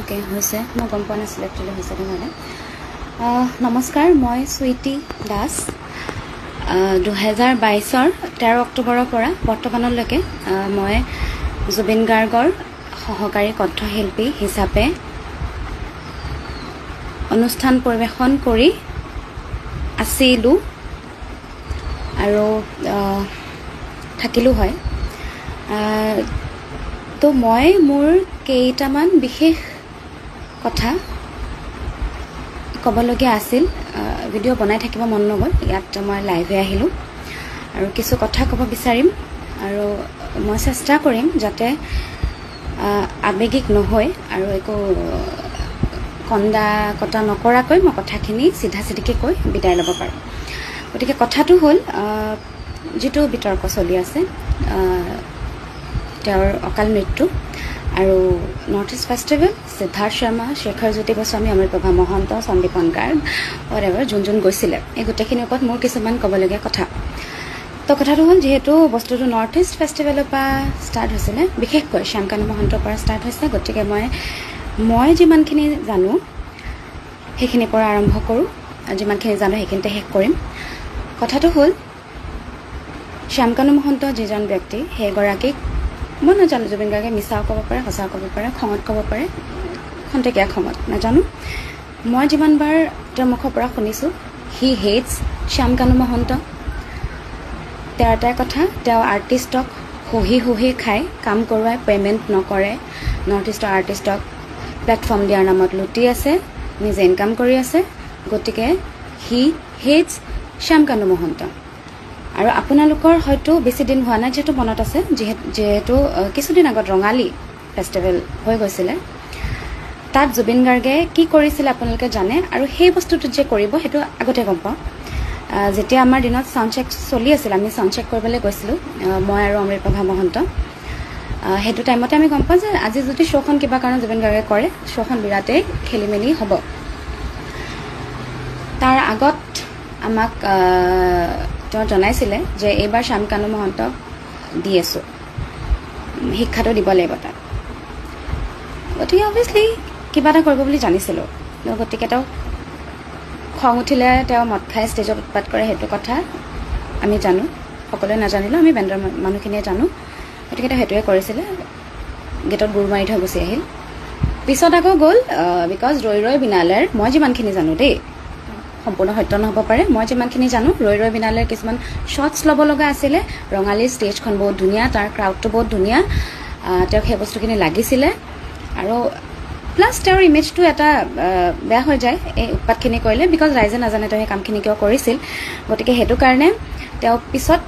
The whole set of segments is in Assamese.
ওকে হৈছে মই গম পোৱা নাছিলোঁ একচুৱেলি হৈছে তেনেহ'লে নমস্কাৰ মই সুইটি দাস 2022 13 অক্টোবৰৰ পৰা বৰ্তমানলৈকে মই জুবিন গাৰ্গৰ সহকাৰী কণ্ঠশিল্পী হিচাপে অনুষ্ঠান পৰিৱেশন কৰি আছিলোঁ আৰু থাকিলোঁ হয় তো মই মোৰ কেইটামান বিশেষ কথা ক'বলগীয়া আছিল ভিডিঅ' বনাই থাকিব মন নগ'ল ইয়াত মই লাইভে আহিলোঁ আৰু কিছু কথা ক'ব বিচাৰিম আৰু মই চেষ্টা কৰিম যাতে আৱেগিক নহয় আৰু একো কন্দা কটা নকৰাকৈ মই কথাখিনি চিধা চিধিকৈ কৈ বিদায় ল'ব পাৰোঁ গতিকে কথাটো হ'ল যিটো বিতৰ্ক চলি আছে তেওঁৰ অকাল মৃত্যু আৰু north east festival Siddhartha Sharma Shekhar Jyoti Goswami Amritprabha Mahanta Sandipan Garg whatever যোন গৈছিলে এই গোটেইখিনিৰ ওপৰত মোৰ কিছুমান ক'বলগীয়া কথা তো কথাটো হ'ল যিহেতু বস্তুটো নৰ্থ ইষ্ট ফেষ্টিভেলৰ পৰা ষ্টাৰ্ট হৈছিলে বিশেষকৈ শ্যামকানু মহন্তৰ পৰা ষ্টাৰ্ট হৈছে গতিকে মই যিমানখিনি জানো সেইখিনিৰ পৰা আৰম্ভ কৰোঁ যিমানখিনি জানো সেইখিনিতে শেষ কৰিম কথাটো হ'ল শ্যামকানু মহন্ত যিজন ব্যক্তি সেইগৰাকীক মই নাজানো জুবিন গাৰ্গে মিছাও ক'ব পাৰে সঁচাও ক'ব পাৰে খঙত ক'ব পাৰে খন্তেকীয়া খঙত নাজানো মই যিমানবাৰ তেওঁৰ মুখৰ পৰা শুনিছোঁ হি হেটছ শ্যামকানু মহন্ত তেওঁৰ এটাই কথা তেওঁ আৰ্টিষ্টক সহি খাই কাম কৰোৱাই পে'মেণ্ট নকৰে নৰ্থ ইষ্টৰ আৰ্টিষ্টক প্লেটফৰ্ম দিয়াৰ নামত লুটি আছে নিজে ইনকাম কৰি আছে গতিকে হি হেটছ শ্যামকানু মহন্ত আৰু আপোনালোকৰ হয়তো বেছি দিন হোৱা নাই যিহেতু মনত আছে যিহেতু কিছুদিন আগত ৰঙালী ফেষ্টিভেল হৈ গৈছিলে তাত জুবিন গাৰ্গে কি কৰিছিলে আপোনালোকে জানে আৰু সেই বস্তুটো যে কৰিব সেইটো আগতে গম পাওঁ যেতিয়া আমাৰ দিনত চাউণ্ড চেক চলি আছিল আমি চাউণ্ড চেক কৰিবলৈ গৈছিলোঁ মই আৰু অমৃতপ্ৰভা মহন্ত সেইটো টাইমতে আমি গম পাওঁ যে আজি যদি শ্ব'খন কিবা কাৰণত জুবিন গাৰ্গে কৰে শ্ব'খন বিৰাটেই খেলি মেলি হ'ব তাৰ আগত আমাক তেওঁ জনাইছিলে যে এইবাৰ শ্যামকানু মহন্তক দি আছোঁ শিক্ষাটো দিব লাগিব তাত গতিকে অভিয়াছলি কিবা এটা কৰিব বুলি জানিছিলোঁ গতিকে তেওঁ খং উঠিলে তেওঁ মদ খাই ষ্টেজত উৎপাত কৰে সেইটো কথা আমি জানো সকলোৱে নাজানিলেও আমি বেণ্ডৰ মানুহখিনিয়ে জানো গতিকে তেওঁ সেইটোৱে কৰিছিলে গেটত গুৰ মাৰি থৈ গুচি আহিল পিছত আকৌ গ'ল বিকজ ৰৈ বিনালেৰ মই যিমানখিনি জানো দেই সম্পূৰ্ণ সত্য নহ'ব পাৰে মই যিমানখিনি জানো ৰৈ বিনালেৰ কিছুমান শ্বটছ ল'ব লগা আছিলে ৰঙালীৰ ষ্টেজখন বহুত ধুনীয়া তাৰ ক্ৰাউডটো বহুত ধুনীয়া তেওঁক সেই বস্তুখিনি লাগিছিলে আৰু প্লাছ তেওঁৰ ইমেজটো এটা বেয়া হৈ যায় এই উৎপাতখিনি কৰিলে বিকজ ৰাইজে নাজানে তেওঁ সেই কামখিনি কিয় কৰিছিল গতিকে সেইটো কাৰণে তেওঁ পিছত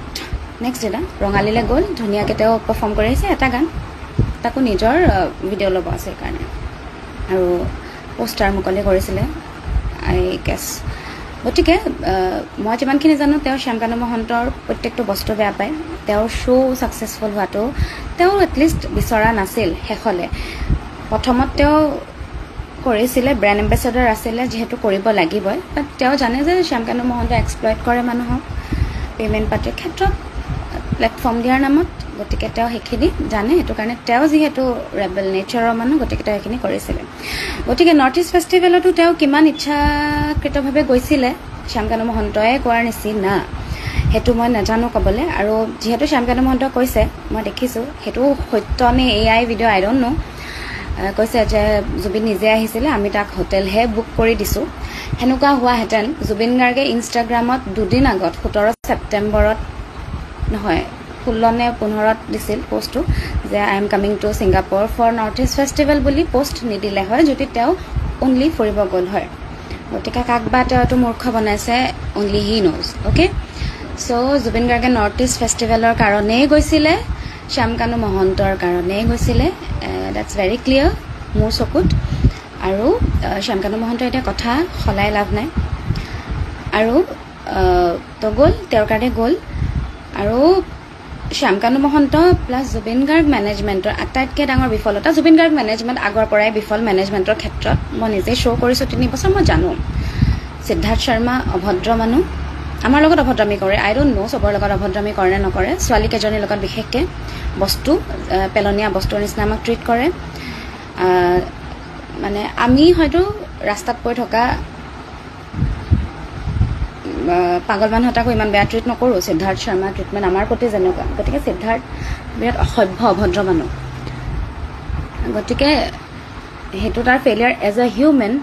নেক্সট দিনা ৰঙালীলৈ গ'ল ধুনীয়াকৈ তেওঁ পাৰফৰ্ম কৰি আহিছে এটা গান তাকো নিজৰ ভিডিঅ' ল'ব আছে সেইকাৰণে আৰু পোষ্টাৰ মুকলি কৰিছিলে আই গেছ গতিকে মই যিমানখিনি জানো তেওঁ শ্যামকানু মহন্তৰ প্ৰত্যেকটো বস্তু বেয়া পায় তেওঁৰ শ্ব' ছাকচেছফুল হোৱাটো তেওঁ এটলিষ্ট বিচৰা নাছিল শেষলৈ প্ৰথমত তেওঁ কৰিছিলে ব্ৰেণ্ড এম্বেচাডাৰ আছিলে যিহেতু কৰিব লাগিবই বাট তেওঁ জানে যে শ্যামকানু মহন্ত এক্সপ্লইট কৰে মানুহক পে'মেণ্ট পাতিৰ ক্ষেত্ৰত প্লেটফৰ্ম দিয়াৰ নামত গতিকে তেওঁ সেইখিনি জানে সেইটো কাৰণে তেওঁ যিহেতু ৰেবেল নেচাৰৰ মানুহ গতিকে তেওঁ সেইখিনি কৰিছিলে গতিকে নৰ্থ ইষ্ট ফেষ্টিভেলতো তেওঁ কিমান ইচ্ছাকৃতভাৱে গৈছিলে শ্যামকানু মহন্তই কোৱাৰ নিচিনা সেইটো মই নাজানো ক'বলৈ আৰু যিহেতু শ্যামকানু মহন্তই কৈছে মই দেখিছোঁ সেইটো সত্য নে AI ভিডিঅ' আই ডণ্ট ন' কৈছে যে জুবিন নিজে আহিছিলে আমি তাক হোটেলহে বুক কৰি দিছোঁ সেনেকুৱা হোৱাহেঁতেন জুবিন গাৰ্গে ইনষ্টাগ্ৰামত দুদিন আগত 17 ছেপ্টেম্বৰত নহয় 16 নে 15ত দিছিল পষ্টটো যে I am coming to Singapore for North east festival বুলি পষ্ট নিদিলে হয় যদি তেওঁ অনলি ফুৰিব গ'ল হয় গতিকে কাক বা তেওঁতো মূৰ্খ বনাইছে only he knows okay so' Zubeen গাৰ্গে নৰ্থ ইষ্ট ফেষ্টিভেলৰ কাৰণেই গৈছিলে শ্যামকানু মহন্তৰ কাৰণেই গৈছিলে ডেটছ ভেৰি ক্লিয়াৰ মোৰ চকুত আৰু শ্যামকানু মহন্তৰ এতিয়া কথা সলাই লাভ নাই আৰু তো গ'ল তেওঁৰ কাৰণে গ'ল আৰু শ্যামকানু মহন্ত প্লাছ জুবিন গাৰ্গ মেনেজমেণ্টৰ আটাইতকৈ ডাঙৰ বিফলতা জুবিন গাৰ্গ মেনেজমেণ্ট আগৰ পৰাই বিফল মেনেজমেণ্টৰ ক্ষেত্ৰত মই নিজে শ্ব' কৰিছোঁ 3 বছৰ মই জানো সিদ্ধাৰ্থ শৰ্মা অভদ্ৰ মানুহ আমাৰ লগত অভদ্ৰামি কৰে আই ডণ্ট ন' চবৰ লগত অভদ্ৰামি কৰে নে নকৰে ছোৱালীকেইজনীৰ লগত বিশেষকৈ বস্তু পেলনীয়া বস্তুৰ নিচিনা আমাক ট্ৰিট কৰে মানে আমি হয়তো ৰাস্তাত পৰি থকা পাগল মানুহ এটাকো ইমান বেয়া ট্ৰিট নকৰোঁ সিদ্ধাৰ্থ শৰ্মা ট্ৰিটমেণ্ট আমাৰ প্ৰতি যেনেকুৱা গতিকে সিদ্ধাৰ্থ বিৰাট অসভ্য অভদ্ৰ মানুহ গতিকে সেইটো তাৰ ফেইলিয়াৰ এজ এ হিউমেন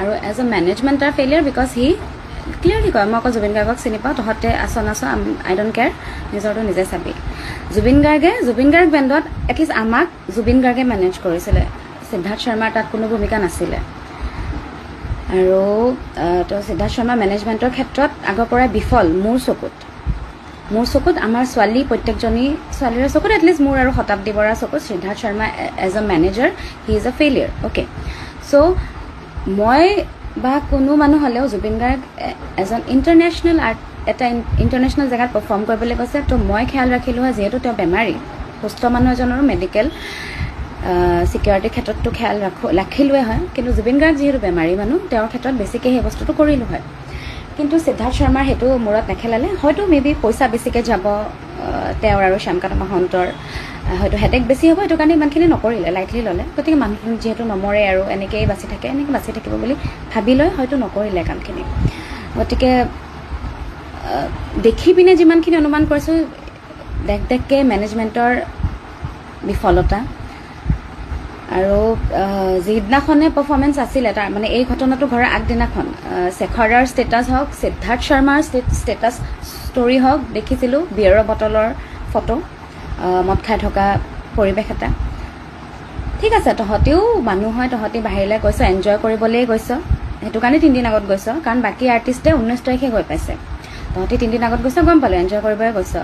আৰু এজ এ মেনেজমেণ্ট তাৰ ফেইলিয়াৰ বিকজ হি ক্লিয়াৰলি কয় মই অকল জুবিন গাৰ্গক চিনি পাওঁ তহঁতে আছ আই ডোণ্ট কেয়াৰ নিজৰটো নিজে চাবি জুবিন গাৰ্গ বেণ্ডত এটলিষ্ট আমাক জুবিন গাৰ্গে মেনেজ কৰিছিলে সিদ্ধাৰ্থ শৰ্মাৰ তাত কোনো ভূমিকা নাছিলে আৰু তো সিদ্ধাৰ্থ শৰ্মা মেনেজমেণ্টৰ ক্ষেত্ৰত আগৰ পৰাই বিফল মোৰ চকুত আমাৰ ছোৱালী প্ৰত্যেকজনী ছোৱালীৰ চকুত এটলিষ্ট মোৰ আৰু শতাব্দী বৰাৰ চকুত Siddharth Sharma as a manager he is a failure okay so' মই বা কোনো মানুহ হ'লেও জুবিন গাৰ্গ এজন ইণ্টাৰনেশ্যনেল এটা ইণ্টাৰনেশ্যনেল জেগাত পাৰফৰ্ম কৰিবলৈ কৈছে তো মই খেয়াল ৰাখিলোঁ হয় যিহেতু তেওঁ বেমাৰী সুস্থ মানুহ এজনৰো মেডিকেল ছিকিউৰিটিৰ ক্ষেত্ৰততো খেয়াল ৰাখিলোৱে হয় কিন্তু জুবিন গাৰ্গ যিহেতু বেমাৰী মানুহ তেওঁৰ ক্ষেত্ৰত বেছিকৈ সেই বস্তুটো কৰিলোঁ হয় কিন্তু সিদ্ধাৰ্থ শৰ্মাৰ সেইটো মূৰত নেখেলালে হয়তো মেবি পইচা বেছিকৈ যাব তেওঁৰ আৰু শ্যামকান্ত মহন্তৰ হয়তো হেডেক বেছি হ'ব সেইটো কাৰণে ইমানখিনি নকৰিলে লাইটলি ল'লে গতিকে মানুহখিনি যিহেতু নমৰে আৰু এনেকৈয়ে বাচি থাকিব বুলি ভাবি লৈ হয়তো নকৰিলে কামখিনি গতিকে দেখি পিনে যিমানখিনি অনুমান কৰিছোঁ দেখকৈ মেনেজমেণ্টৰ বিফলতা আৰু যিদিনাখনে পাৰফৰ্মেঞ্চ আছিলে তাৰ মানে এই ঘটনাটো ঘৰৰ আগদিনাখন শেখৰৰ ষ্টেটাছ হওক সিদ্ধাৰ্থ শৰ্মাৰ ষ্টেটাছ ষ্টৰি হওক দেখিছিলোঁ বিয়েৰৰ বটলৰ ফটো মদ খাই থকা পৰিৱেশ এটা ঠিক আছে তহঁতিও মানুহ হয় তহঁতি বাহিৰলৈ গৈছ এনজয় কৰিবলৈ গৈছ সেইটো কাৰণে 3 দিন আগত গৈছ কাৰণ বাকী আৰ্টিষ্টে 19 তাৰিখে গৈ পাইছে তহঁতি 3 দিন আগত গৈছ গম পালোঁ এনজয় কৰিবলৈ গৈছ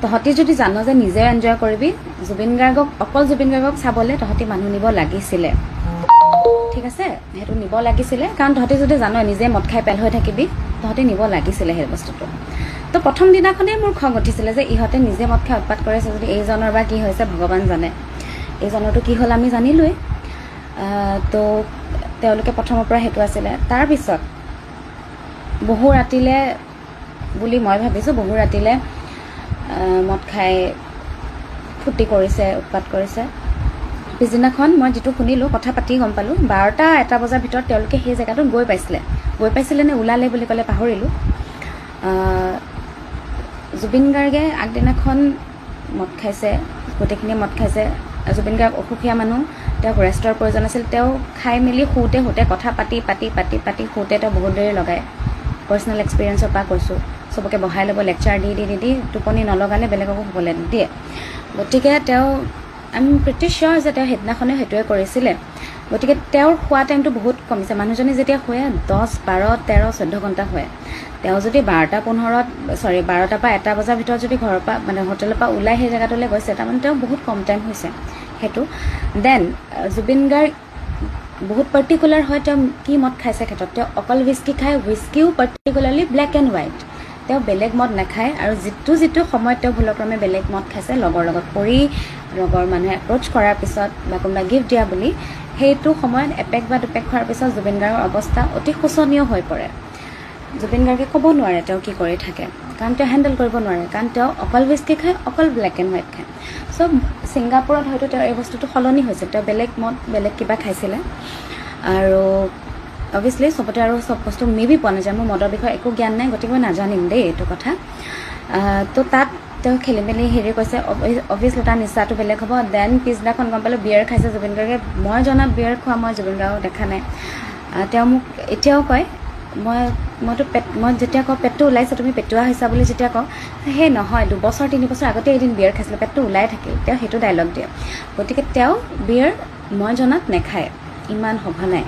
তহঁতি যদি জান যে নিজে এনজয় কৰিবি অকল জুবিন গাৰ্গক চাবলৈ তহঁতি মানুহ নিব লাগিছিলে ঠিক আছে সেইটো নিব লাগিছিলে কাৰণ তহঁতি যদি জান নিজে মদ খাই পেল হৈ থাকিবি তহঁতি নিব লাগিছিলে সেই বস্তুটো তো প্ৰথম দিনাখনেই মোৰ খং উঠিছিলে যে ইহঁতে নিজে মদ খাই উৎপাত কৰিছে যদি এইজনৰ বা কি হৈছে ভগৱান জানে এইজনৰতো কি হ'ল আমি জানিলোৱেই তো তেওঁলোকে প্ৰথমৰ পৰা সেইটো আছিলে তাৰপিছত বহু ৰাতিলে বুলি মই ভাবিছোঁ বহু ৰাতিলে মদ খাই ফূৰ্তি কৰিছে উৎপাত কৰিছে পিছদিনাখন মই যিটো শুনিলোঁ কথা পাতি গম পালোঁ 12টা-1টা বজাৰ ভিতৰত তেওঁলোকে সেই জেগাটোত গৈ পাইছিলে নে ওলালে বুলি ক'লে পাহৰিলোঁ জুবিন গাৰ্গে আগদিনাখন মদ খাইছে গোটেইখিনি মদ খাইছে জুবিন গাৰ্গ অসুখীয়া মানুহ তেওঁক ৰেষ্টৰ প্ৰয়োজন আছিল তেওঁ খাই মেলি শুওঁতে কথা পাতি শুওঁতে তেওঁ বহুত দেৰি লগায় পাৰ্চনেল এক্সপিৰিয়েঞ্চৰ পৰা কৈছোঁ চবকে বহাই ল'ব লেকচাৰ দি টোপনি নলগালে বেলেগকো শুবলৈ নিদিয়ে গতিকে তেওঁ আই এম প্ৰিটি চিয়'ৰ যে তেওঁ সেইদিনাখনে সেইটোৱে কৰিছিলে গতিকে তেওঁৰ খোৱা টাইমটো বহুত কমিছে মানুহজনী যেতিয়া শুৱে 10, 12, 13, 14 ঘণ্টা শুৱে তেওঁ যদি 12টাৰ পৰা 1টা বজাৰ ভিতৰত যদি ঘৰৰ পৰা মানে হোটেলৰ পৰা ওলাই সেই জেগাটোলৈ গৈছে তাৰমানে তেওঁ বহুত কম টাইম হৈছে সেইটো দেন জুবিন গাৰ্গ বহুত পাৰ্টিকুলাৰ হয় তেওঁ কি মদ খাইছে ক্ষেত্ৰত তেওঁ অকল হুইস্কি খায় হুইস্কিও পাৰ্টিকুলাৰলি ব্লেক এণ্ড হোৱাইট তেওঁ বেলেগ মদ নাখায় আৰু যিটো সময়ত তেওঁ ভুলক্ৰমে বেলেগ মদ খাইছে লগৰ লগত পৰি লগৰ মানুহে এপ্ৰ'চ কৰাৰ পিছত বা কোনোবা গিফ্ট দিয়া বুলি সেইটো সময়ত এপেক বা দুপেক খোৱাৰ পিছত জুবিন গাৰ্গৰ অৱস্থা অতি শোচনীয় হৈ পৰে জুবিন গাৰ্গে ক'ব নোৱাৰে তেওঁ কি কৰি থাকে কাৰণ তেওঁ হেণ্ডেল কৰিব নোৱাৰে কাৰণ তেওঁ অকল হুইস্কি খায় অকল ব্লেক এণ্ড হোৱাইট খায় চ' ছিংগাপুৰত হয়তো তেওঁৰ এই বস্তুটো সলনি হৈছে তেওঁ বেলেগ মদ বেলেগ কিবা খাইছিলে আৰু অভিয়াছলি চবতে আৰু চব বস্তু মেবি পোৱা নাযায় মোৰ মদৰ বিষয়ে একো জ্ঞান নাই গতিকে মই নাজানিম দেই এইটো কথা তো তাত তেওঁ খেলি মেলি হেৰি কৈছে অভিয়াছলি তাৰ নিচাটো বেলেগ হ'ব দেন পিছদিনাখন গম পালোঁ বিয়েৰ খাইছে জুবিন গাৰ্গে মই জনাত বিয়েৰ খোৱা মই জুবিন গাৰ্গক দেখা নাই তেওঁ মোক এতিয়াও কয় মই যেতিয়া কওঁ পেটটো ওলাইছে তুমি পেটুৱা হৈছা বুলি যেতিয়া কওঁ সেই নহয় 2 বছৰ 3 বছৰ আগতে এদিন বিয়েৰ খাইছিলোঁ পেটটো ওলাই থাকিল তেওঁ সেইটো ডাইলগ দিয়ে গতিকে তেওঁ বিয়েৰ মই জনাত নেখায় ইমান সঘনাই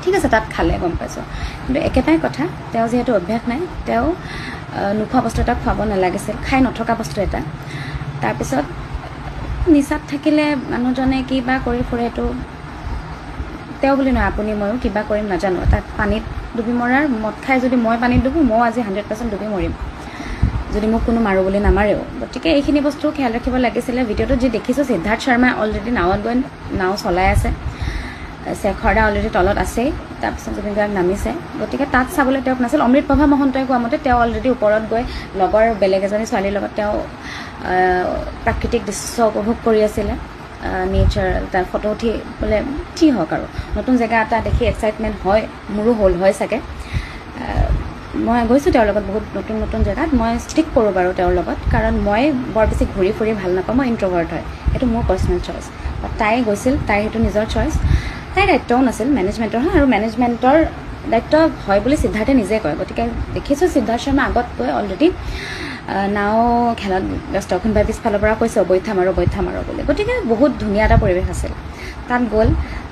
ঠিক আছে তাত খালে গম পাইছোঁ কিন্তু একেটাই কথা তেওঁ যিহেতু অভ্যাস নাই তেওঁ নোখোৱা বস্তু এটা খুৱাব নালাগিছিল খাই নথকা বস্তু এটা তাৰপিছত নিচাত থাকিলে মানুহজনে কিবা কৰি ফুৰে সেইটো তেওঁ বুলি নহয় আপুনি ময়ো কিবা কৰিম নাজানো তাত পানীত ডুবি মৰাৰ মদ খাই যদি মই পানীত ডুবো মই আজি 100% ডুবি মৰিম যদি মোক কোনো মাৰোঁ বুলি নামাৰেও গতিকে এইখিনি বস্তু খেয়াল ৰাখিব লাগিছিলে ভিডিঅ'টো যি দেখিছোঁ সিদ্ধাৰ্থ শৰ্মাই অলৰেডি নাৱত গৈ নাও চলাই আছে শেখৰদা অলৰেডি তলত আছেই তাৰপিছত জুবিন গাৰ্গ নামিছে গতিকে তাত চাবলৈ তেওঁক নাছিল অমৃতপ্ৰভা মহন্তই কোৱা মতে তেওঁ অলৰেডি ওপৰত গৈ লগৰ বেলেগ এজনী ছোৱালীৰ লগত তেওঁ প্ৰাকৃতিক দৃশ্য উপভোগ কৰি আছিলে নেচাৰ তাৰ ফটো উঠি বোলে যি হওক আৰু নতুন জেগা এটা দেখি এক্সাইটমেণ্ট হয়, মোৰো হয় চাগে। মই গৈছোঁ তেওঁৰ লগত বহুত নতুন নতুন জেগাত। মই ষ্টিক কৰোঁ বাৰু তেওঁৰ লগত, কাৰণ মই বৰ বেছি ঘূৰি ফুৰি ভাল নাপাওঁ, মই ইণ্ট্ৰভাৰ্ট হয়, সেইটো মোৰ পাৰ্চনেল চইচ। তাই গৈছিল, তাইৰ সেইটো নিজৰ চইচ, তাইৰ দায়িত্বও নাছিল, মেনেজমেণ্টৰ হয়, আৰু মেনেজমেণ্টৰ দায়িত্ব হয় বুলি সিদ্ধাৰ্থে নিজে কয়। গতিকে দেখিছোঁ সিদ্ধাৰ্থ শৰ্মা আগত গৈ অলৰেডি নাও খেলত ব্যস্ত, কোনোবাই পিছফালৰ পৰা কৈছে বৈঠা মাৰো বুলি। গতিকে বহুত ধুনীয়া এটা পৰিৱেশ আছিল।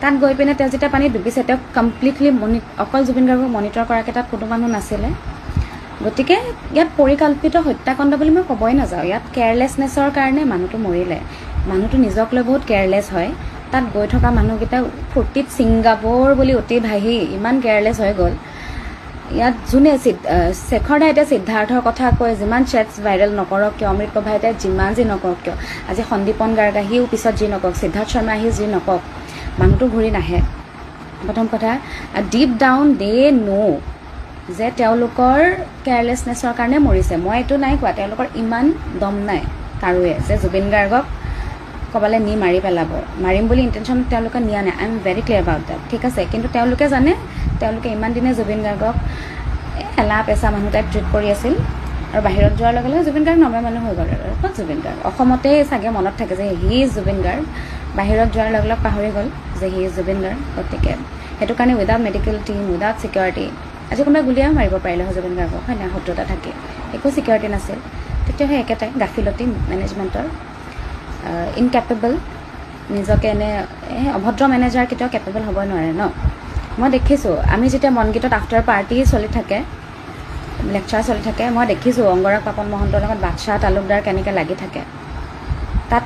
তাত গৈ পিনে তেওঁ যেতিয়া পানীত ডুবিছে, তেওঁক কমপ্লিটলি অকল জুবিন গাৰ্গক মনিটৰ কৰাকৈ তাত কোনো মানুহ নাছিলে। গতিকে ইয়াত পৰিকল্পিত হত্যাকাণ্ড বুলি মই ক'বই নাযাওঁ, ইয়াত কেয়াৰলেছনেছৰ কাৰণে মানুহটো মৰিলে। মানুহটো নিজক লৈ বহুত কেয়াৰলেছ হয়। তাত গৈ থকা মানুহকেইটা ফূৰ্তিত ছিংগাপুৰ বুলি অতি ভাহি ইমান কেয়াৰলেছ হৈ গ'ল। ইয়াত যোনে শেখৰ দাই এতিয়া সিদ্ধাৰ্থৰ কথা কৈ যিমান চেটছ ভাইৰেল নকৰক কিয়, অমৃত প্ৰভাই এতিয়া যিমান যি নকৰক কিয়, আজি সন্দীপন গাৰ্গ আহিও পিছত যি নকওক, সিদ্ধাৰ্থ শৰ্মা আহিও যি নকওক, মানুহটো ঘূৰি নাহে। প্ৰথম কথা, ডিপ ডাউন দে ন' যে তেওঁলোকৰ কেয়াৰলেছনেছৰ কাৰণে মৰিছে। মই এইটো নাই কোৱা, তেওঁলোকৰ ইমান দম নাই কাৰোৱে যে জুবিন গাৰ্গক ক'বালৈ নি মাৰি পেলাব, মাৰিম বুলি ইণ্টেনশ্যন তেওঁলোকে নিয়া নাই। I am very clear about that, ঠিক আছে। কিন্তু তেওঁলোকে জানে, তেওঁলোকে ইমান দিনে জুবিন গাৰ্গক এলা পেচা মানুহ টাইপ ট্ৰিট কৰি আছিল, আৰু বাহিৰত যোৱাৰ লগে লগে জুবিন গাৰ্গ নৰ্মেল মানুহ হৈ গ'ল। আৰু ক'ত জুবিন গাৰ্গ, অসমতেই চাগে মনত থাকে যে হি ইজ জুবিন গাৰ্গ, বাহিৰত যোৱাৰ লগে লগে পাহৰি গ'ল যে হি ইজ জুবিন গাৰ্গ। গতিকে সেইটো কাৰণে without medical team, without security, আজি কোনোবাই গুলিয়াও মাৰিব পাৰিলে হয় জুবিন গাৰ্গক, হয় নাই, শত্ৰুতা থাকে, একো ছিকিউৰিটি নাছিল। তেতিয়া সেই একেটাই গাফিলতি মেনেজমেণ্টৰ, ইনকেপেবল, নিজকে এনে অভদ্ৰ মেনেজাৰ কেতিয়াও কেপেবল হ'বই নোৱাৰে ন। মই দেখিছোঁ, আমি যেতিয়া মনগীতত আফটাৰ পাৰ্টি চলি থাকে, লেকচাৰ চলি থাকে, মই দেখিছোঁ অংগৰাগ পাপন মহন্তৰ লগত বাদশাহ তালুকদাৰ কেনেকৈ লাগি থাকে। তাত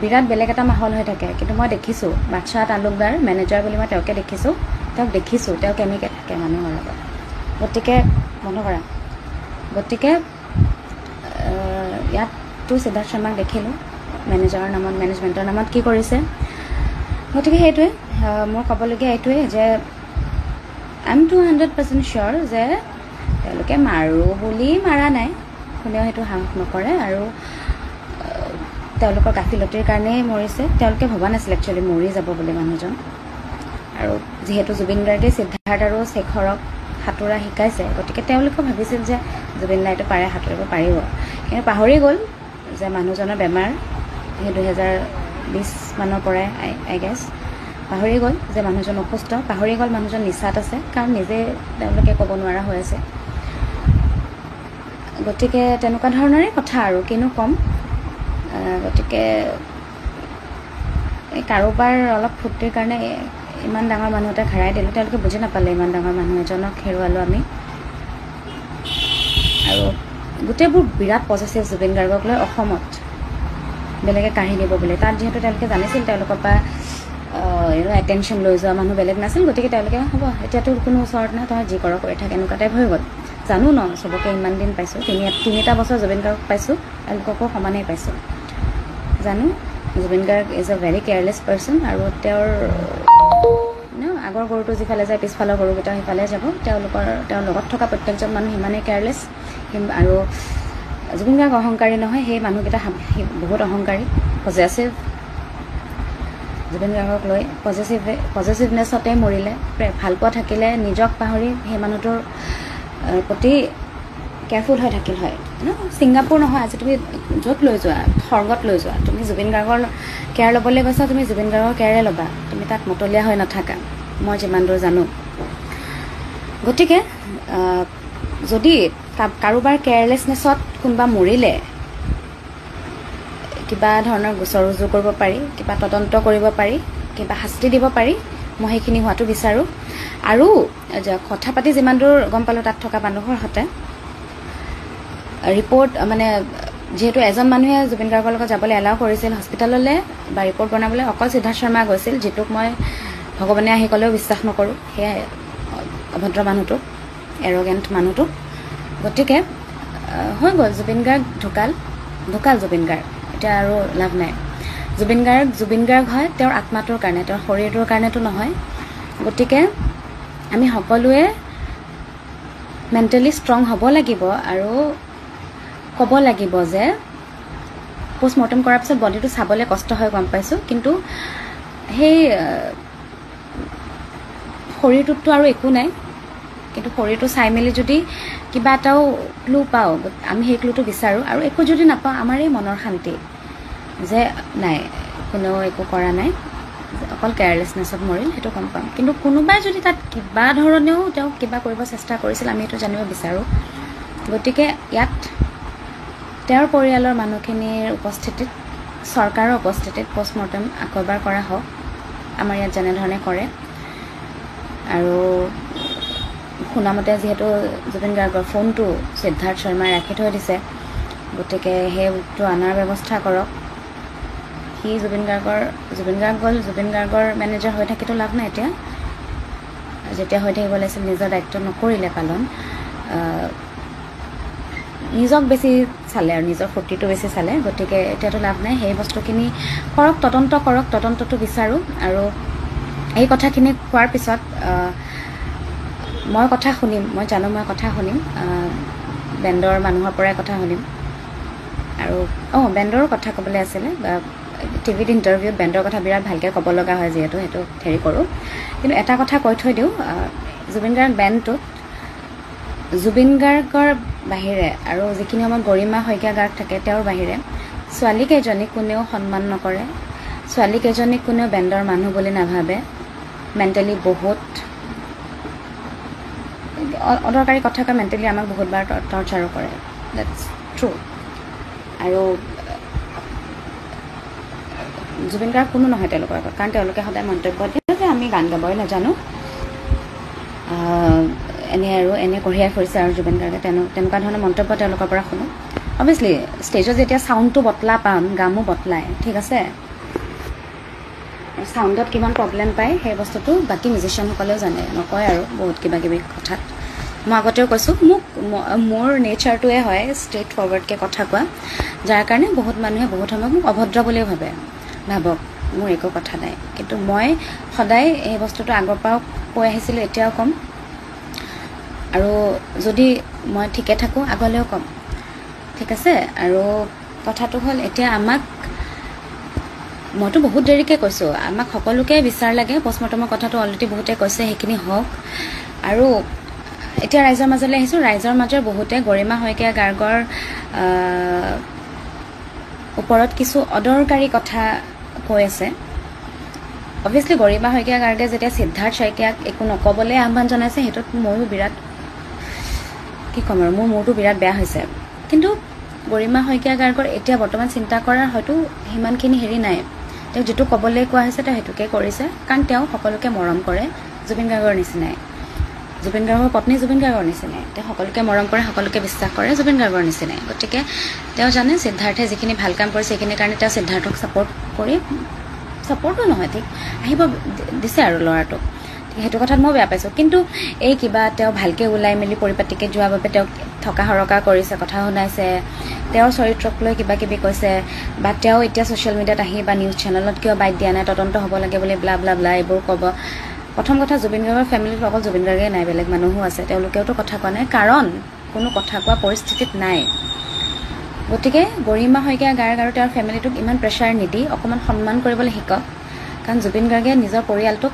বিৰাট বেলেগ এটা মাহল হৈ থাকে। কিন্তু মই দেখিছোঁ বাদশাহ তালুকদাৰ মেনেজাৰ বুলি মই তেওঁকে দেখিছোঁ, তেওঁ কেনেকৈ থাকে মানুহৰ লগত। গতিকে বন্ধ কৰা। গতিকে ইয়াততো সিদ্ধাৰ্থ শৰ্মাক দেখিলোঁ মেনেজাৰৰ নামত, মেনেজমেণ্টৰ নামত কি কৰিছে। গতিকে সেইটোৱে মোৰ ক'বলগীয়া, এইটোৱে যে আই এম 200% চিয়'ৰ যে তেওঁলোকে মাৰোঁ বুলি মাৰা নাই, কোনেও সেইটো সাহস নকৰে, আৰু তেওঁলোকৰ গাফিলতিৰ কাৰণেই মৰিছে। তেওঁলোকে ভবা নাছিল একচুৱেলি মৰি যাব বুলি মানুহজন। আৰু যিহেতু জুবিন গাৰ্গে সিদ্ধাৰ্থ আৰু শেখৰক সাঁতোৰা শিকাইছে, গতিকে তেওঁলোকে ভাবিছিল যে জুবিন দাইটো পাৰে, সাঁতুৰিব পাৰিব। কিন্তু পাহৰি গ'ল যে মানুহজনৰ বেমাৰ, সেই 2020 মানৰ পৰাই আই গেছ পাহৰি গ'ল যে মানুহজন অসুস্থ, পাহৰি গ'ল মানুহজন নিচাত আছে, কাৰণ নিজে তেওঁলোকে ক'ব নোৱাৰা হৈ আছে। গতিকে তেনেকুৱা ধৰণৰে কথা আৰু কিনো ক'ম। গতিকে এই কাৰোবাৰ অলপ ফূৰ্তিৰ কাৰণে ইমান ডাঙৰ মানুহ এটা হেৰাই দিলোঁ, তেওঁলোকে বুজি নাপালে ইমান ডাঙৰ মানুহ এজনক হেৰুৱালোঁ আমি। আৰু গোটেইবোৰ বিৰাট পজিটিভ জুবিন গাৰ্গক লৈ অসমত বেলেগে কাঢ়ি নিব বুলি। তাত যিহেতু তেওঁলোকে জানিছিল তেওঁলোকৰ পৰা এটেনশ্যন লৈ যোৱা মানুহ বেলেগ নাছিল, গতিকে তেওঁলোকে হ'ব এতিয়াতো কোনো ওচৰত নাই, তই যি কৰ কৰি থাক, এনেকুৱা টাইপ হৈ গ'ল। জানো ন চবকে ইমান দিন পাইছোঁ, তিনিটা বছৰ জুবিন গাৰ্গক পাইছোঁ, তেওঁলোককো সমানেই পাইছোঁ। জানো Zubeen Garg is a very careless person, আৰু তেওঁৰ আগৰ গৰুটো যিফালে যায় পিছফালৰ গৰুকেইটা সিফালে যাব। তেওঁৰ লগত থকা প্ৰত্যেকজন মানুহ সিমানেই কেয়াৰলেছ। আৰু জুবিন গাৰ্গ অহংকাৰী নহয়, সেই মানুহকেইটা বহুত অহংকাৰী, পজেচিভ। জুবিন গাৰ্গক লৈ পজেচিভনেছতে মৰিলে। ভালপোৱা থাকিলে নিজক পাহৰি সেই মানুহটোৰ প্ৰতি কেয়াৰফুল হৈ থাকিল হয় ন। ছিংগাপুৰ নহয়, আজি তুমি য'ত লৈ যোৱা, স্বৰ্গত লৈ যোৱা, তুমি জুবিন গাৰ্গৰ কেয়াৰ ল'বলৈ গৈছা, তুমি জুবিন গাৰ্গৰ কেয়াৰে ল'বা, তুমি তাত মতলীয়া হৈ নাথাকা, মই যিমান দূৰ জানো। গতিকে যদি কাৰোবাৰ কেয়াৰলেছনেছত কোনোবা মৰিলে, কিবা ধৰণৰ গোচৰ ৰুজু কৰিব পাৰি, কিবা তদন্ত কৰিব পাৰি, কিবা শাস্তি দিব পাৰি, মই সেইখিনি হোৱাটো বিচাৰোঁ। আৰু কথা পাতি যিমান দূৰ গম পালোঁ তাত থকা মানুহৰ সৈতে, ৰিপৰ্ট মানে যিহেতু এজন মানুহে জুবিন গাৰ্গৰ লগত যাবলৈ এলাউ কৰিছিল হস্পিটেললৈ বা ৰিপৰ্ট বনাবলৈ, অকল সিদ্ধাৰ্থ শৰ্মা গৈছিল, যিটোক মই ভগৱানে আহি ক'লেও বিশ্বাস নকৰোঁ, সেয়াই অভদ্ৰ মানুহটোক, এৰগেণ্ট মানুহটোক। গতিকে হৈ গ'ল, জুবিন গাৰ্গ ঢুকাল জুবিন গাৰ্গ, এতিয়া আৰু লাভ নাই। জুবিন গাৰ্গ হয় তেওঁৰ আত্মাটোৰ কাৰণে, তেওঁৰ শৰীৰটোৰ কাৰণেতো নহয়। গতিকে আমি সকলোৱে মেণ্টেলি ষ্ট্ৰং হ'ব লাগিব আৰু ক'ব লাগিব যে পোষ্টমৰ্টেম কৰাৰ পিছত বডিটো চাবলৈ কষ্ট হয় গম পাইছোঁ, কিন্তু সেই শৰীৰটোততো আৰু একো নাই, কিন্তু শৰীৰটো চাই মেলি যদি কিবা এটাও ক্লু পাওঁ, আমি সেই ক্লুটো বিচাৰোঁ। আৰু একো যদি নাপাওঁ, আমাৰ এই মনৰ শান্তি যে নাই, কোনেও একো কৰা নাই, অকল কেয়াৰলেছনেছত মৰিল, সেইটো গম পাম। কিন্তু কোনোবাই যদি তাত কিবা ধৰণেও তেওঁ কিবা কৰিব চেষ্টা কৰিছিল, আমি সেইটো জানিব বিচাৰোঁ। গতিকে ইয়াত তেওঁৰ পৰিয়ালৰ মানুহখিনিৰ উপস্থিতিত, চৰকাৰৰ উপস্থিতিত পোষ্টমৰ্টেম আকৌ এবাৰ কৰা হওক, আমাৰ ইয়াত যেনেধৰণে কৰে। আৰু শুনামতে যিহেতু জুবিন গাৰ্গৰ ফোনটো সিদ্ধাৰ্থ শৰ্মাই ৰাখি থৈ দিছে, গতিকে সেইটো অনাৰ ব্যৱস্থা কৰক। সি জুবিন গাৰ্গৰ মেনেজাৰ হৈ থাকিতো লাভ নাই। এতিয়া যেতিয়া হৈ থাকিব লাগিছিল, নিজৰ দায়িত্ব নকৰিলে পালন, নিজক বেছি চালে আৰু নিজৰ ফূৰ্তিটো বেছি চালে। গতিকে এতিয়াতো লাভ নাই, সেই বস্তুখিনি কৰক, তদন্ত কৰক, তদন্তটো বিচাৰোঁ। আৰু এই কথাখিনি কোৱাৰ পিছত মই কথা শুনিম, মই জানো মই কথা শুনিম, বেণ্ডৰ মানুহৰ পৰাই কথা শুনিম। আৰু বেণ্ডৰো কথা ক'বলৈ আছিলে, টিভিত ইণ্টাৰভিউত বেণ্ডৰ কথা বিৰাট ভালকৈ ক'ব লগা হয়, যিহেতু সেইটো হেৰি কৰোঁ। কিন্তু এটা কথা কৈ থৈ দিওঁ, জুবিন গাৰ্গ বেণ্ডটোত জুবিন গাৰ্গৰ বাহিৰে আৰু যিখিনি সময়ত গৰিমা শইকীয়া গাৰ্গ থাকে, তেওঁৰ বাহিৰে ছোৱালীকেইজনীক কোনেও সন্মান নকৰে, ছোৱালীকেইজনীক কোনেও বেণ্ডৰ মানুহ বুলি নাভাবে, মেণ্টেলি বহুত অদৰকাৰী কথা কয়, মেণ্টেলি আমাক বহুতবাৰ টৰ্চাৰো কৰে, ডেটছ ট্ৰু। আৰু জুবিন গাৰ্গ কোনো নহয় তেওঁলোকৰ আগত, কাৰণ তেওঁলোকে সদায় মন্তব্য দিয়ে যে আমি গান গাবই নাজানো, এনে কঢ়িয়াই ফুৰিছে। আৰু জুবিন গাৰ্গে তেনেকুৱা ধৰণৰ মন্তব্য তেওঁলোকৰ পৰা শুনো। অভিয়াছলি ষ্টেজত যেতিয়া চাউণ্ডটো বটলা পাম, গামো বটলাই, ঠিক আছে, চাউণ্ডত কিমান প্ৰব্লেম পায় সেই বস্তুটো বাকী মিউজিচিয়ানসকলেও জানে, নকয় আৰু বহুত কিবা কিবি কথাত। মই আগতেও কৈছোঁ, মোৰ নেচাৰটোৱে হয় ষ্ট্ৰেইট ফৰৱাৰ্ডকৈ কথা কোৱা, যাৰ কাৰণে বহুত মানুহে বহুত সময়ত মোক অভদ্ৰ বুলিও ভাবে, ভাবক মোৰ একো কথা নাই। কিন্তু মই সদায় এই বস্তুটো আগৰ পৰাও কৈ আহিছিলোঁ, এতিয়াও ক'ম। আৰু যদি মই ঠিকে থাকোঁ, আগলৈও ক'ম, ঠিক আছে। আৰু কথাটো হ'ল, এতিয়া আমাক, মইতো বহুত দেৰিকৈ কৈছোঁ, আমাক সকলোকে বিচাৰ লাগে। পোষ্টমৰ্টেমৰ কথাটো অলৰেডি বহুতে কৈছে, সেইখিনি হওক। আৰু এতিয়া ৰাইজৰ মাজলৈ আহিছোঁ। ৰাইজৰ মাজৰ বহুতে গৰিমা শইকীয়া গাৰ্গৰ ওপৰত কিছু অদৰকাৰী কথা কৈ আছে। অভিয়াছলি গৰিমা শইকীয়া গাৰ্গে যেতিয়া সিদ্ধাৰ্থ শইকীয়াক একো নক'বলৈ আহ্বান জনাইছে, সেইটোত ময়ো বিৰাট, কি ক'ম আৰু, মোৰ মূৰটো বিৰাট বেয়া হৈছে। কিন্তু গৰিমা শইকীয়া গাৰ্গৰ এতিয়া বৰ্তমান চিন্তা কৰাৰ হয়তো সিমানখিনি হেৰি নাই। তেওঁক যিটো ক'বলৈ কোৱা হৈছে তেওঁ সেইটোকে কৰিছে, কাৰণ তেওঁ সকলোকে মৰম কৰে, জুবিন গাৰ্গৰ নিচিনাই। জুবিন গাৰ্গৰ পত্নী জুবিন গাৰ্গৰ নিচিনাই, তেওঁ সকলোকে মৰম কৰে, সকলোকে বিশ্বাস কৰে, জুবিন গাৰ্গৰ নিচিনাই। গতিকে তেওঁ জানে সিদ্ধাৰ্থে যিখিনি ভাল কাম কৰিছে, সেইখিনিৰ কাৰণে তেওঁ সিদ্ধাৰ্থক ছাপৰ্টো নহয়, ঠিক আহিব দিছে আৰু ল'ৰাটোক। সেইটো কথাত মই বেয়া পাইছোঁ। কিন্তু এই কিবা তেওঁ ভালকৈ ওলাই মেলি পৰিপাটিকৈ যোৱা বাবে তেওঁক থকা সৰকা কৰিছে, কথা শুনাইছে, তেওঁৰ চৰিত্ৰক লৈ কিবা কিবি কৈছে, বা তেওঁ এতিয়া ছ'চিয়েল মিডিয়াত আহি বা নিউজ চেনেলত কিয় বাইট দিয়া নাই, তদন্ত হ'ব লাগে বুলি ব্লা ব্লা ব্লা এইবোৰ ক'ব। প্ৰথম কথা, জুবিন গাৰ্গৰ ফেমিলিত অকল জুবিন গাৰ্গেই নাই, বেলেগ মানুহো আছে, তেওঁলোকেওতো কথা কোৱা নাই, কাৰণ কোনো কথা কোৱা পৰিস্থিতিত নাই। গতিকে গৰিমা শইকীয়া গাৰ্গ আৰু তেওঁৰ ফেমিলিটোক ইমান প্ৰেছাৰ নিদি অকণমান সন্মান কৰিবলৈ শিকক। কাৰণ জুবিন গাৰ্গে নিজৰ পৰিয়ালটোক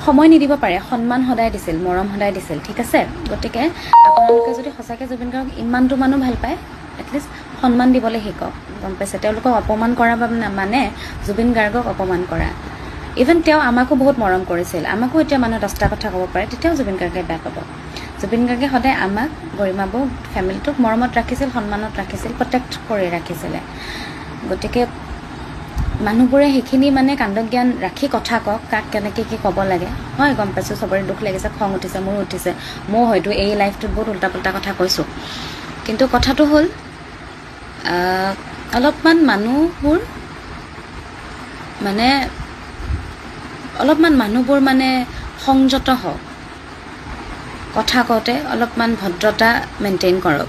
সময় নিদিব পাৰে, সন্মান সদায় দিছিল, মৰম সদায় দিছিল, ঠিক আছে। গতিকে আপোনালোকে যদি সঁচাকৈ জুবিন গাৰ্গক ইমানটো মানুহ ভাল পায়, এটলিষ্ট সন্মান দিবলৈ শিকক, গম পাইছে। তেওঁলোকক অপমান কৰা মানে জুবিন গাৰ্গক অপমান কৰা। ইভেন তেওঁ আমাকো বহুত মৰম কৰিছিল, আমাকো এতিয়া মানুহে 10টা কথা ক'ব পাৰে, তেতিয়াও জুবিন গাৰ্গে বেয়া পাব। জুবিন গাৰ্গে সদায় আমাক, গৰিমাবৌ ফেমিলিটোক মৰমত ৰাখিছিল, সন্মানত ৰাখিছিল, প্ৰটেক্ট কৰি ৰাখিছিলে। গতিকে মানুহবোৰে সেইখিনি মানে কাণ্ডজ্ঞান ৰাখি কথা কওক, কাক কেনেকৈ কি ক'ব লাগে। হয়, গম পাইছোঁ, চবৰে দুখ লাগিছে, খং উঠিছে, মোৰো উঠিছে, মই হয়তো এই লাইফটোত বহুত উল্টা পুল্টা কথা কৈছোঁ। কিন্তু কথাটো হ'ল, অলপমান মানুহবোৰ মানে সংযত হওক, কথা কওঁতে অলপমান ভদ্ৰতা মেইনটেইন কৰক।